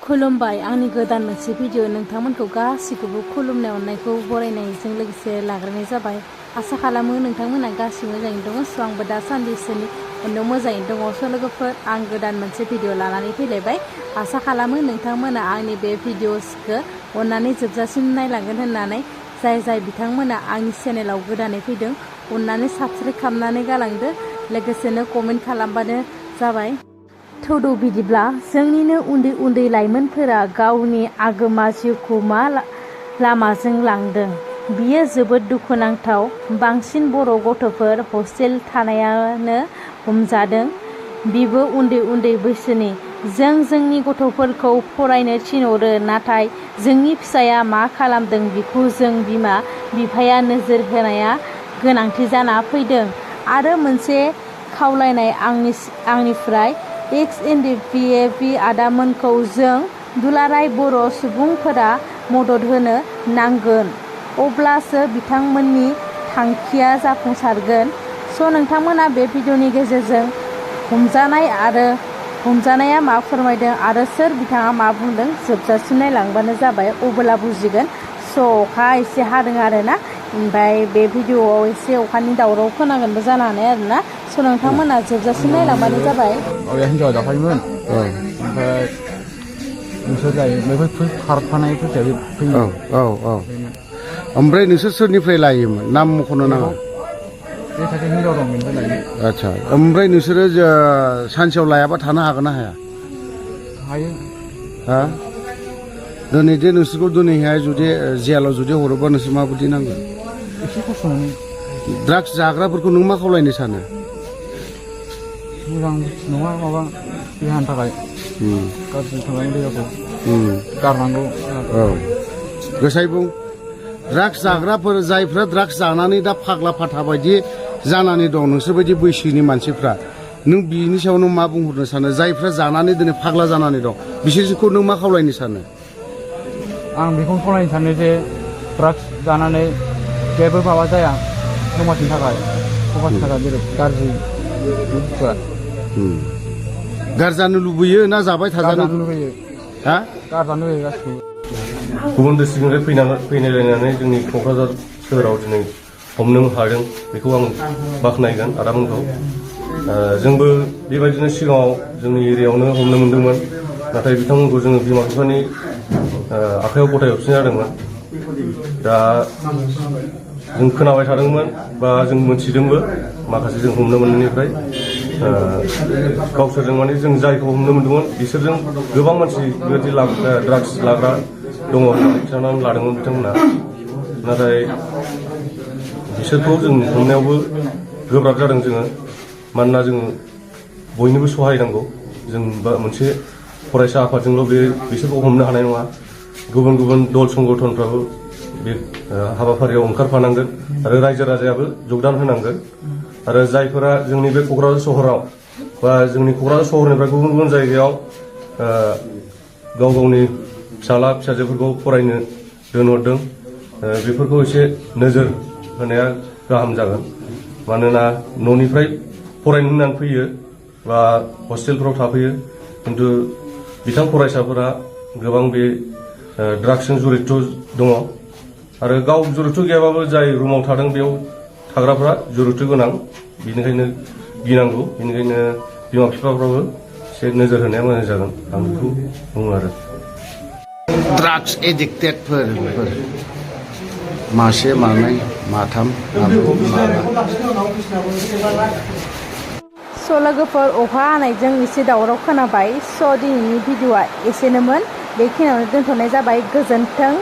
खुलुमबाय आंनि गोदान मोनसे भिडिअ नोंथांमोनखौ गासिखौबो खुलुमनाय अननायखौ बरायनायजों लोगोसे लाग्रोनाय जाबाय। आसा खालामो नोंथांमोना गासिबो मोजाङैनो दङ। स' आंबो दासान्दि इसोरनि अननायाव मोजाङैनो दङ। स' लोगोफोर आं गोदान मोनसे भिडिअ लानानै फैलायबाय। आसा खालामो नोंथांमोना आंनि बे भिडिअसखौ अननानै जोबजासिम नायलांगोन होननानै। जाय बिथांमोना आंनि चेनेलाव गोदानै फैदों अननानै साबस्क्राइब खालामनानै गालांदो, लोगोसेनो कमेन्ट खालामबानो जाबाय। थौदौ बिदिब्ला जोंनिनो उन्दै लाइमोनफोरा गावनि आगोमा जिउखौ मा लामाजों लांदों बियो जोबोद दुखुनांथाव। बांसिन बर' गथ'फोर हस्टेल थानायानो हमजादों, बिबो उन्दै बैसोनि। जों जोंनि गथ'फोरखौ फरायनो थिनहरो, नाथाय जोंनि फिसाया मा खालामदों बेखौ जों बिमा बिफाया नोजोर होनाया गोनांथि जाना फैदों। आरो मोनसे खावलायनाय आंनिफ्राय XNDPAP आदामोनखौ जों दुलाराय बर' सुबुंफोरा मदद होनो नांगोन, अब्लासो बिथांमोननि थांखिया जाफुंसारगोन। स' नोंथांमोना बे भिडिअनि गेजेरजों हमजानाया मा फोरमायदों आरो सोर बिथाङा मा बुंदों जोबजासिम नायलांबानो जाबाय, अब्ला बुजिगोन। स' अखा एसे हादों आरोना, ओमफ्राय बे भिडिअआव एसे अखानि दावराव खोनागोनबो जानो हानाय आरोना। स' नोंथांमोना जोबजासिम नायलांबानो जाबाय। हिन्जावा जाफायोमोन, ओमफ्राय नोंसोर जायो बेफोर खारफानायफोरसो फैयो। ओमफ्राय नोंसोर सोरनिफ्राय लायोमोन? नाम मख'नो नाङा। बे सासे हिन्जाव दं बेनिफ्राय लायो। आदसा, ओमफ्राय नोंसोरो सानसेयाव लायाबा थानो हागोन ना हाया? हायो। हा? दिनै जे नोंसोरखौ दिनैहाय जुदि जेलाव जुदि हरोबा नोंसोर माबायदि नांगोन? एसे खस्थ' मोनो। ड्राग्स जाग्राफोरखौ नों मा खावलायनो सानो? मोजां नङा, माबा देहानि थाखाय गाज्रि खालामो, देहाखौ गारनांगौ। औ, गोसाय बुं। ड्राग्स जाग्राफोर जायफ्रा ड्राग्स जानानै दा फाग्ला फाथा बायदि जानानै दं, नोंसोरबायदि बैसोनि मानसिफ्रा, नों बिनि सायाव नों मा बुंहरनो सानो? जायफ्रा जानानै दिनै फाग्ला जानानै दं बिसोरखौ नों मा खावलायनो सानो? आं बेखौनो खावलायनो सानो जे ड्राग्स जानानै जेबो माबा जाया समाजनि थाखाय जेरै गाज्रि बुस्थुआ। गारजानो लुबैयो ना जाबाय थाजानो लुबैयो? हा? गारजानो लुबैयो गासिखौबो। गुबुन डिस्ट्रिक्टनिफ्राय फैनायलायनानै जोंनि क'क्राझार सोहोराव दिनै हमनो हादों, बेखौ आं बाख्नायगोन आदामोनखौ। जोंबो बेबायदिनो सिगाङाव जोंनि एरियायावनो हमनो मोन्दोंमोन, नाथाय बिथांमोनखौ जोङो बिमा बिफानि आखाइयाव गथाय हरफिननाय जादोंमोन। दा जों खोनाबाय थादोंमोन बा जों मोनथिदोंबो माखासे जों हमनो मोननायनिफ्राय। गावसोरजों माने जों जायखौ हमनो मोन्दोंमोन बिसोरजों गोबां मानसि बेबायदि ड्राग्स लाग्रा दङ होननानै खिन्थानानै लादोंमोन बिथांमोना। नाथाय बिसोरखौ जों हमनायावबो गोब्राब जादों जोङो, मानोना जोङो बयनोबो सहाय नांगौ। जों मोनसे फरायसा आफादजोंल' बिसोरखौ हमनो हानाय नङा। गुबुन दल संगठनफ्राबो बे हाबाफारियाव ओंखारफानांगोन आरो रायजो राजायाबो जगदान होनांगोन। आरो जायफोरा जोंनि बे क'क्राझार सहराव बा जोंनि क'क्राझार सहरनिफ्राय गुबुन जायगायाव गावनि फिसाला फिसाजोफोरखौ फरायनो दोनहरदों, बेफोरखौ एसे नोजोर होनाया गाहाम जागोन। मानोना न'निफ्राय फरायनो होननानै फैयो बा हस्टेलफ्राव थाफैयो, खिन्थु बिथां फरायसाफोरा गोबां बे ड्राग्सजों जड़ित दङ। आरो गाव जड़ित गैयाबाबो जाय रुमाव थादों बेयाव थाग्राफ्रा जड़ित गोनां, बेनिखायनो गिनांगौ। बेनिखायनो बिमा बिफाफ्राबो एसे नोजोर होनाया मोजां जागोन, आं बेखौ बुङो आरो। ड्राग्स एडिक्टेडफोर मासे मानै माथाम स' लोगोफोर अखा हानायजों एसे दावराव खोनाबाय। स' दिनैनि भिडिअआ एसेनोमोन, बेखिनियावनो दोनथ'नाय जाबाय। गोजोन्थों।